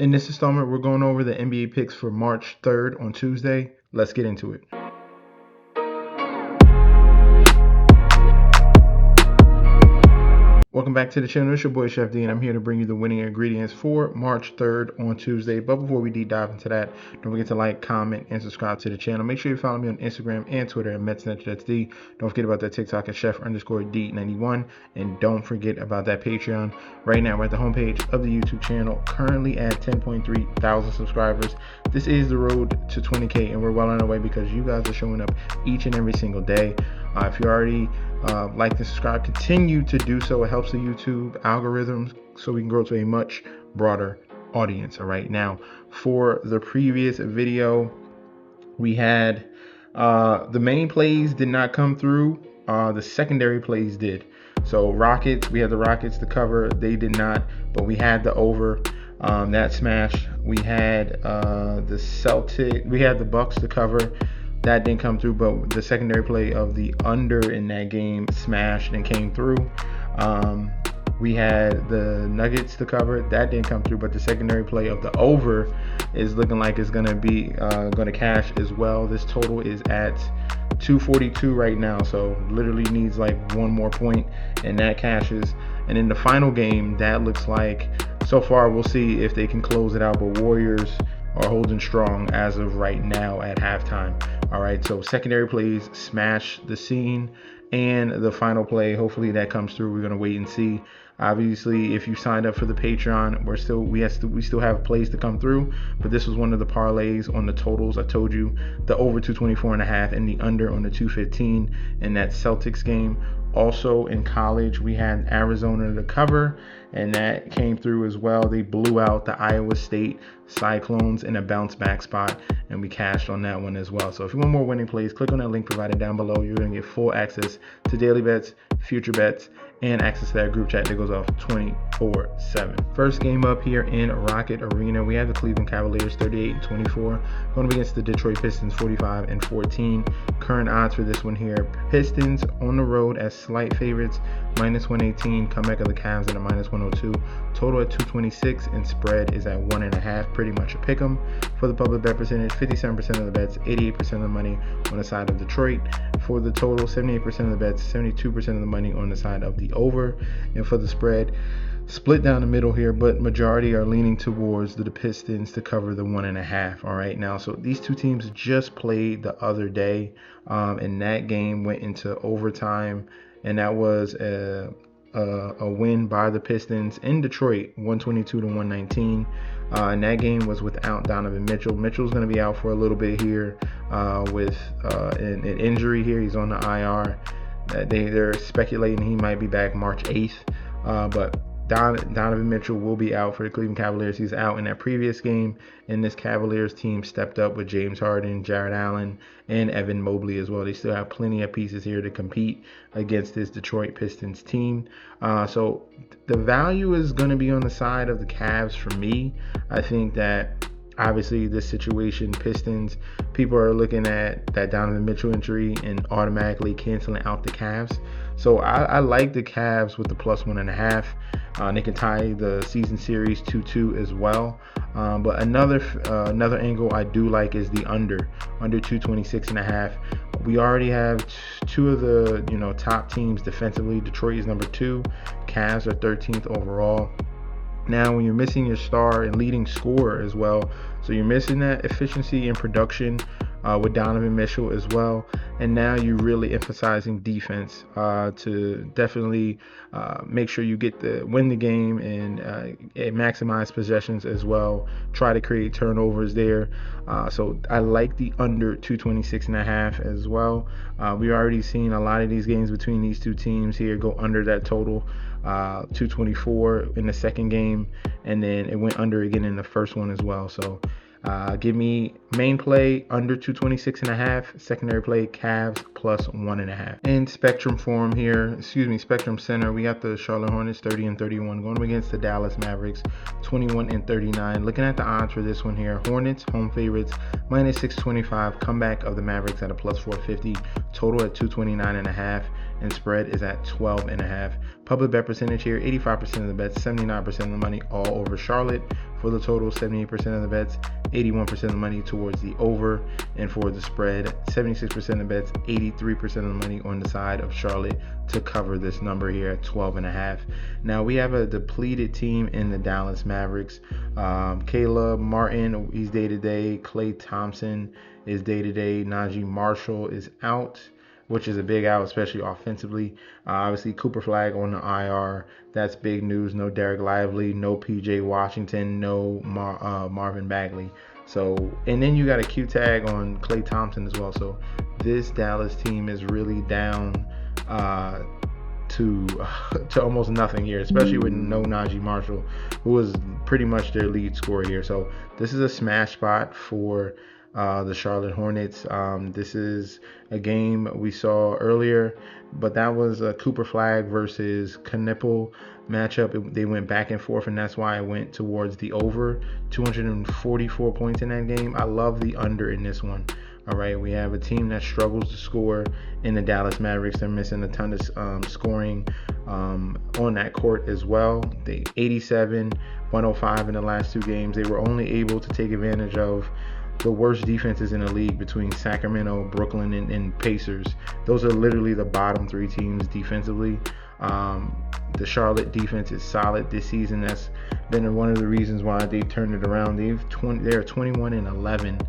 In this installment, we're going over the NBA picks for March 3rd on Tuesday. Let's get into it. Welcome back to the channel. It's your boy Chef D, and I'm here to bring you the winning ingredients for March 3rd on Tuesday. But before we deep dive into that, don't forget to like, comment, and subscribe to the channel. Make sure you follow me on Instagram and Twitter at MetsNetJetsD. Don't forget about that TikTok at Chef_D91. And don't forget about that Patreon. Right now, we're at the homepage of the YouTube channel, currently at 10.3 thousand subscribers. This is the road to 20K, and we're well on our way because you guys are showing up each and every single day. If you already like and subscribe, continue to do so. It helps the YouTube algorithms so we can grow to a much broader audience. All right, now for the previous video, we had the main plays did not come through. The secondary plays did. So Rockets, we had the Rockets to cover, they did not, but we had the over. That smashed. We had we had the Bucks to cover. That didn't come through, but the secondary play of the under in that game smashed and came through. We had the Nuggets to cover. That didn't come through, but the secondary play of the over is looking like it's going to cash as well. This total is at 242 right now, so literally needs like one more point, and that cashes. And in the final game, that looks like, so far, we'll see if they can close it out, but Warriors are holding strong as of right now at halftime. All right, so secondary plays smash the scene, and the final play, hopefully that comes through. We're gonna wait and see. Obviously, if you signed up for the Patreon, we still have plays to come through, but this was one of the parlays on the totals. I told you the over 224.5 and the under on the 215 in that Celtics game. Also in college, we had Arizona to cover, and that came through as well. They blew out the Iowa State Cyclones in a bounce back spot, and we cashed on that one as well. So if you want more winning plays, click on that link provided down below. You're going to get full access to daily bets, future bets, and access to that group chat that goes off 24/7. First game up here in Rocket Arena, we have the Cleveland Cavaliers 38-24 going up against the Detroit Pistons 45-14. Current odds for this one here: Pistons on the road as slight favorites, -118. Comeback of the Cavs at a -102. Total at 226, and spread is at 1.5. Pretty much a pick 'em. For the public bet percentage, 57% of the bets, 88% of the money on the side of Detroit. For the total, 78% of the bets, 72% of the money on the side of the over. And for the spread, split down the middle here, but majority are leaning towards the Pistons to cover the 1.5. All right, now, so these two teams just played the other day, and that game went into overtime, and that was a win by the Pistons in Detroit, 122-119. And that game was without Donovan Mitchell. Mitchell's going to be out for a little bit here with an injury here. He's on the IR. They're speculating he might be back March 8th, but Donovan Mitchell will be out for the Cleveland Cavaliers. He's out in that previous game, and this Cavaliers team stepped up with James Harden, Jarrett Allen, and Evan Mobley as well. They still have plenty of pieces here to compete against this Detroit Pistons team. So the value is going to be on the side of the Cavs for me. I think that obviously this situation, Pistons, people are looking at that Donovan Mitchell injury and automatically canceling out the Cavs. So I like the Cavs with the +1.5. They can tie the season series 2-2 as well. But another angle I do like is the under 226.5. We already have two of the top teams defensively. Detroit is number 2. Cavs are 13th overall. Now, when you're missing your star and leading scorer as well, so you're missing that efficiency and production with Donovan Mitchell as well, and now you're really emphasizing defense to definitely make sure you win the game and maximize possessions as well. Try to create turnovers there. So I like the under 226.5 as well. We already seen a lot of these games between these two teams here go under that total. 224 in the second game, and then it went under again in the first one as well. So give me main play under 226.5, secondary play Cavs +1.5. In Spectrum form here, Spectrum Center, we got the Charlotte Hornets 30-31 going up against the Dallas Mavericks 21-39. Looking at the odds for this one here, Hornets home favorites -625, comeback of the Mavericks at a +450, total at 229.5, and spread is at 12.5. Public bet percentage here, 85% of the bets, 79% of the money all over Charlotte. For the total, 78% of the bets, 81% of the money towards the over. And for the spread, 76% of the bets, 83% of the money on the side of Charlotte to cover this number here at 12.5. Now we have a depleted team in the Dallas Mavericks. Caleb Martin, he's day-to-day. Klay Thompson is day-to-day. Najee Marshall is out, which is a big out, especially offensively. Obviously, Cooper Flag on the IR. That's big news. No Derek Lively, no PJ Washington, no Marvin Bagley. So, and then you got a Q tag on Klay Thompson as well. So this Dallas team is really down to almost nothing here, especially with no Najee Marshall, who was pretty much their lead scorer here. So this is a smash spot for the Charlotte Hornets. This is a game we saw earlier, but that was a Cooper Flag versus Knipple matchup. They went back and forth, and that's why I went towards the over. 244 points in that game. I love the under in this one. All right, we have a team that struggles to score in the Dallas Mavericks. They're missing a ton of scoring on that court as well. They 87, 105 in the last two games. They were only able to take advantage of the worst defenses in the league between Sacramento, Brooklyn, and Pacers. Those are literally the bottom three teams defensively. The Charlotte defense is solid this season. That's been one of the reasons why they turned it around. They are 21-11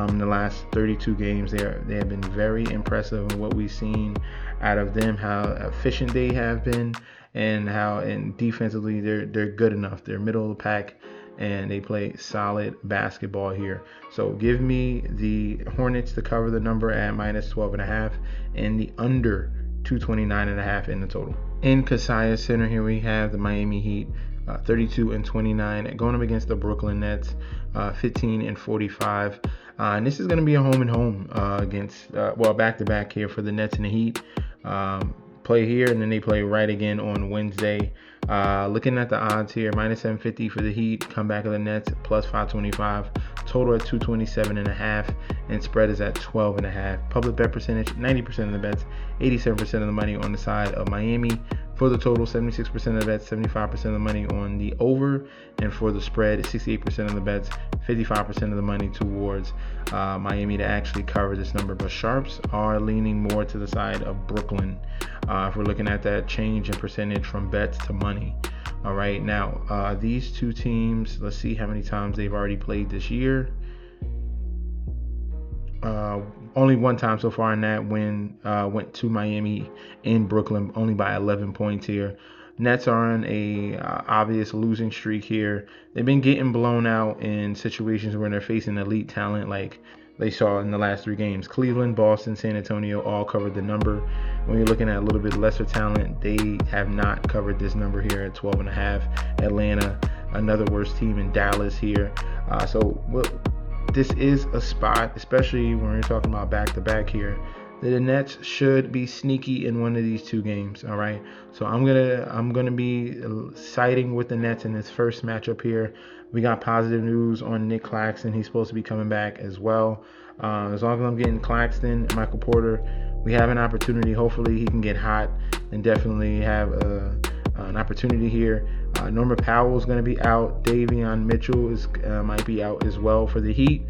in the last 32 games. They have been very impressive in what we've seen out of them, how efficient they have been, and defensively they're good enough. They're middle of the pack, and they play solid basketball here. So give me the Hornets to cover the number at -12.5 and the under 229.5 in the total. In Kaseya Center here we have the Miami Heat, 32-29, going up against the Brooklyn Nets, 15-45. And this is going to be a home and home against back-to-back here for the Nets and the Heat. Play here, and then they play right again on Wednesday. Looking at the odds here, -750 for the Heat, comeback of the Nets, +525, total at 227.5, and spread is at 12.5. Public bet percentage, 90% of the bets, 87% of the money on the side of Miami. For the total, 76% of the bets, 75% of the money on the over, and for the spread, 68% of the bets, 55% of the money towards Miami to actually cover this number. But sharps are leaning more to the side of Brooklyn if we're looking at that change in percentage from bets to money. All right, now these two teams, let's see how many times they've already played this year. Only one time so far, and that win went to Miami in Brooklyn, only by 11 points here. Nets are on a obvious losing streak here. They've been getting blown out in situations where they're facing elite talent, like they saw in the last three games. Cleveland, Boston, San Antonio all covered the number. When you're looking at a little bit lesser talent, they have not covered this number here at 12.5. Atlanta, another worse team in Dallas here. This is a spot, especially when we're talking about back-to-back here, that the Nets should be sneaky in one of these two games. All right, so I'm gonna be siding with the Nets in this first matchup here. We got positive news on Nick Claxton. He's supposed to be coming back as well. As long as I'm getting Claxton, Michael Porter, we have an opportunity. Hopefully he can get hot and definitely have an opportunity here. Norman Powell is going to be out. Davion Mitchell might be out as well for the Heat.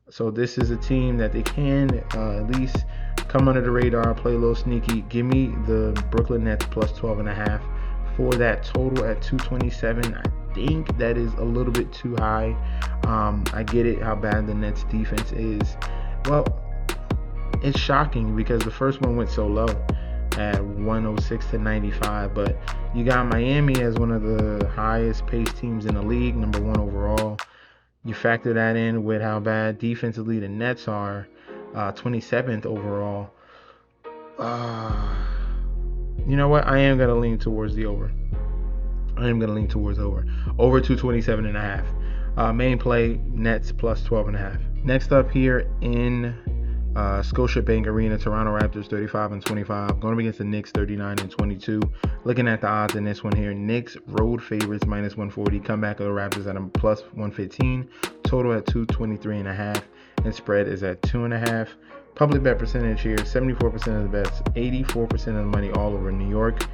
So this is a team that they can at least come under the radar, play a little sneaky. Give me the Brooklyn Nets +12.5 for that total at 227. I think that is a little bit too high. I get it how bad the Nets defense is. Well, it's shocking because the first one went so low at 106-95, but you got Miami as one of the highest paced teams in the league, number one overall. You factor that in with how bad defensively the Nets are, 27th overall. You know what? I am going to lean towards the over. Over 227.5. Main play, Nets +12.5. Next up here in Scotiabank Arena, Toronto Raptors 35-25, going up against the Knicks 39-22. Looking at the odds in this one here, Knicks road favorites -140, comeback of the Raptors at a +115, total at 223.5, and spread is at 2.5. Public bet percentage here, 74% of the bets, 84% of the money all over New York.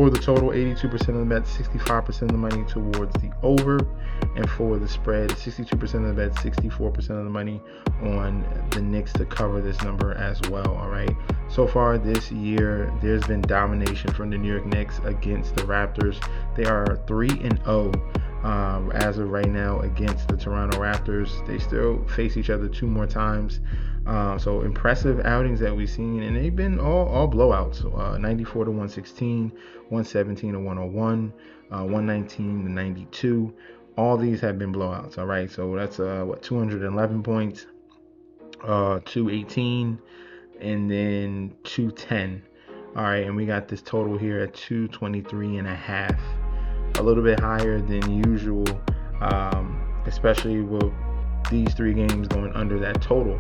For the total, 82% of the bets, 65% of the money towards the over. And for the spread, 62% of the bets, 64% of the money on the Knicks to cover this number as well. All right. So far this year, there's been domination from the New York Knicks against the Raptors. They are 3-0 as of right now against the Toronto Raptors. They still face each other 2 more times. So impressive outings that we've seen, and they've been all blowouts. 94 to 116, 117 to 101, 119 to 92. All these have been blowouts. All right, so that's 211 points, 218, and then 210. All right, and we got this total here at 223.5, a little bit higher than usual, especially with these 3 games going under that total.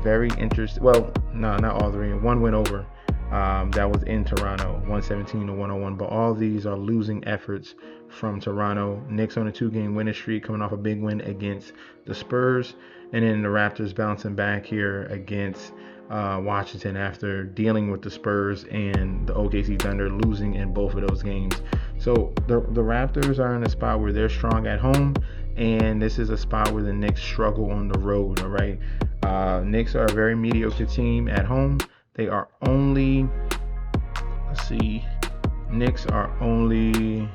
Very interesting. Well, no, not all 3. One went over. That was in Toronto, 117 to 101. But all these are losing efforts from Toronto. Knicks on a 2-game winning streak, coming off a big win against the Spurs, and then the Raptors bouncing back here against Washington after dealing with the Spurs and the OKC Thunder losing in both of those games. So the Raptors are in a spot where they're strong at home, and this is a spot where the Knicks struggle on the road. All right, Knicks are a very mediocre team at home. They are only, Knicks are only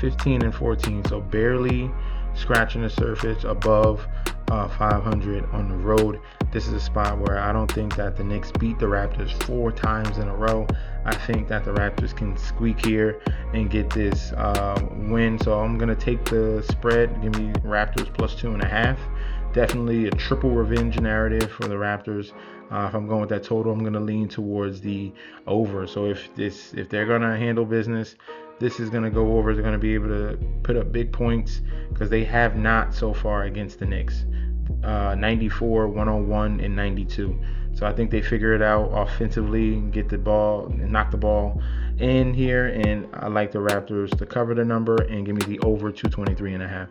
15-14, so barely scratching the surface above 500 on the road. This is a spot where I don't think that the Knicks beat the Raptors 4 times in a row. I think that the Raptors can squeak here and get this win. So I'm going to take the spread. Give me Raptors plus 2.5. Definitely a triple revenge narrative for the Raptors. If I'm going with that total, I'm going to lean towards the over. So if they're going to handle business, this is going to go over. They're going to be able to put up big points because they have not so far against the Knicks. 94, 101, and 92. So I think they figure it out offensively, get the ball, knock the ball in here, and I like the Raptors to cover the number and give me the over 223.5.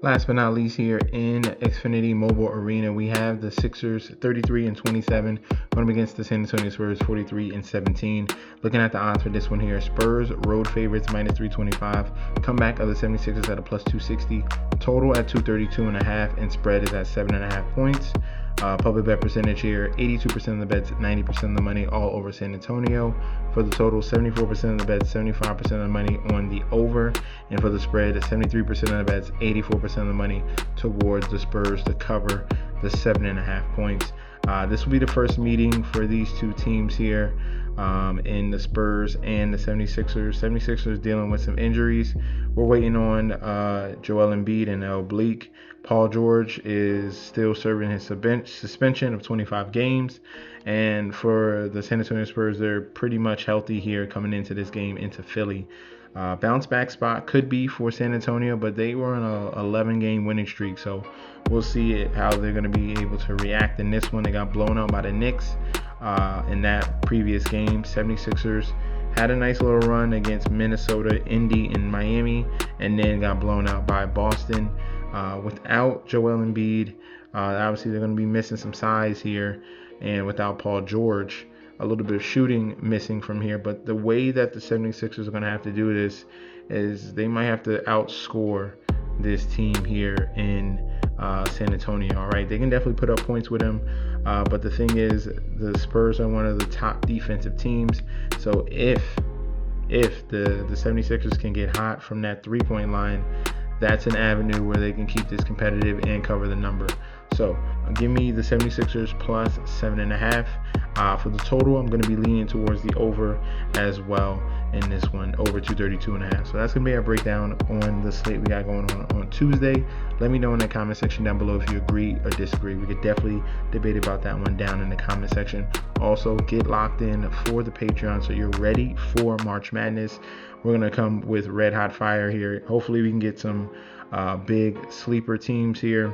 Last but not least, here in Xfinity Mobile Arena, we have the Sixers 33-27 going up against the San Antonio Spurs 43-17. Looking at the odds for this one here, Spurs road favorites minus 325. Comeback of the 76ers at a plus 260. Total at 232.5, and spread is at 7.5 points. Public bet percentage here, 82% of the bets, 90% of the money all over San Antonio. For the total, 74% of the bets, 75% of the money on the over. And for the spread, 73% of the bets, 84% of the money towards the Spurs to cover the 7.5 points. This will be the first meeting for these 2 teams here in the Spurs and the 76ers. 76ers dealing with some injuries. We're waiting on Joel Embiid and oblique. Paul George is still serving his suspension of 25 games. And for the San Antonio Spurs, they're pretty much healthy here coming into this game into Philly. Bounce back spot could be for San Antonio, but they were on a 11-game winning streak. So we'll see how they're going to be able to react in this one. They got blown out by the Knicks in that previous game. 76ers had a nice little run against Minnesota, Indy, and Miami, and then got blown out by Boston. Without Joel Embiid, obviously they're going to be missing some size here, and without Paul George, a little bit of shooting missing from here. But the way that the 76ers are going to have to do this is they might have to outscore this team here in San Antonio. All right, they can definitely put up points with them, but the thing is, the Spurs are one of the top defensive teams. So if the 76ers can get hot from that 3-point line, that's an avenue where they can keep this competitive and cover the number. So give me the 76ers plus 7.5. For the total, I'm going to be leaning towards the over as well in this one, over 232.5. So that's going to be our breakdown on the slate we got going on Tuesday. Let me know in the comment section down below if you agree or disagree. We could definitely debate about that one down in the comment section. Also, get locked in for the Patreon so you're ready for March Madness. We're going to come with red hot fire here. Hopefully we can get some big sleeper teams here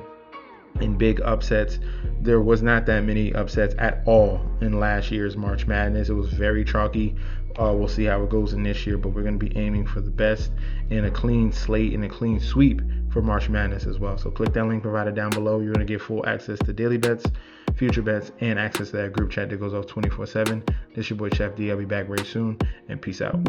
in big upsets. There was not that many upsets at all in last year's March Madness. It was very chalky. We'll see how it goes in this year, but we're going to be aiming for the best and a clean slate and a clean sweep for March Madness as well. So click that link provided down below. You're going to get full access to daily bets, future bets, and access to that group chat that goes off 24/7. This is your boy Chef D. I'll be back very soon, and peace out.